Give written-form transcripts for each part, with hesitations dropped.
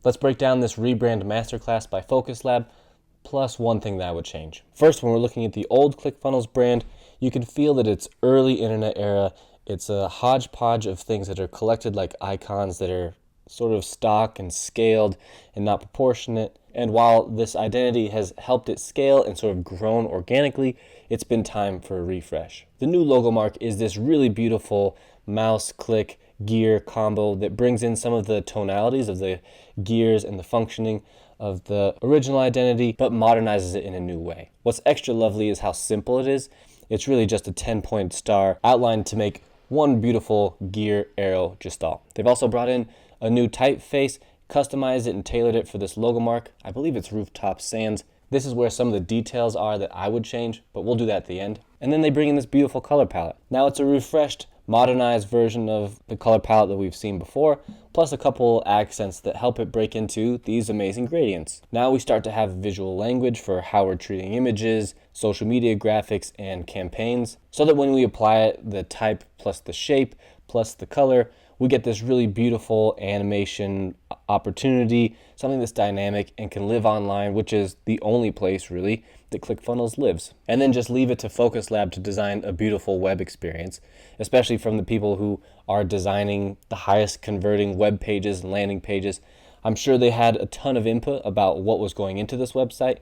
Let's break down this rebrand masterclass by Focus Lab, plus one thing that I would change. First, when we're looking at the old ClickFunnels brand, you can feel that it's early internet era. It's a hodgepodge of things that are collected like icons that are sort of stock and scaled and not proportionate. And while this identity has helped it scale and sort of grown organically, it's been time for a refresh. The new logomark is this really beautiful mouse click gear combo that brings in some of the tonalities of the gears and the functioning of the original identity, but modernizes it in a new way. What's extra lovely is how simple it is. It's really just a 10-point star outlined to make one beautiful gear arrow gestalt. They've also brought in a new typeface, customized it and tailored it for this logomark. I believe it's Rooftop Sands. This is where some of the details are that I would change, but we'll do that at the end. And then they bring in this beautiful color palette. Now it's a refreshed, modernized version of the color palette that we've seen before, plus a couple accents that help it break into these amazing gradients. Now we start to have visual language for how we're treating images, social media graphics, and campaigns, so that when we apply it, the type plus the shape plus the color, we get this really beautiful animation opportunity, something that's dynamic and can live online, which is the only place really that ClickFunnels lives. And then just leave it to Focus Lab to design a beautiful web experience, especially from the people who are designing the highest converting web pages and landing pages. I'm sure they had a ton of input about what was going into this website,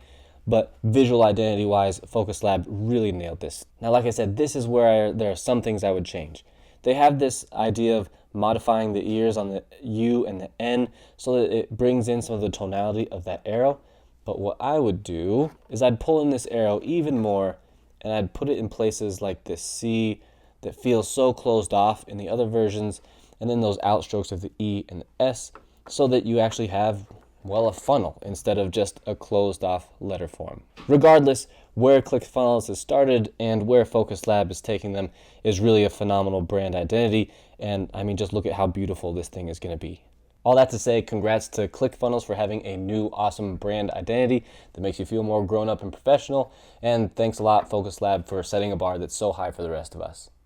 but visual identity wise, Focus Lab really nailed this. Now, like I said, this is where there are some things I would change. They have this idea of modifying the ears on the U and the N so that it brings in some of the tonality of that arrow. But what I would do is I'd pull in this arrow even more and I'd put it in places like this C that feels so closed off in the other versions, and then those outstrokes of the E and the S so that you actually have, well, a funnel instead of just a closed off letter form. Regardless, where ClickFunnels has started and where Focus Lab is taking them is really a phenomenal brand identity. And I mean, just look at how beautiful this thing is going to be. All that to say, congrats to ClickFunnels for having a new awesome brand identity that makes you feel more grown up and professional. And thanks a lot, Focus Lab, for setting a bar that's so high for the rest of us.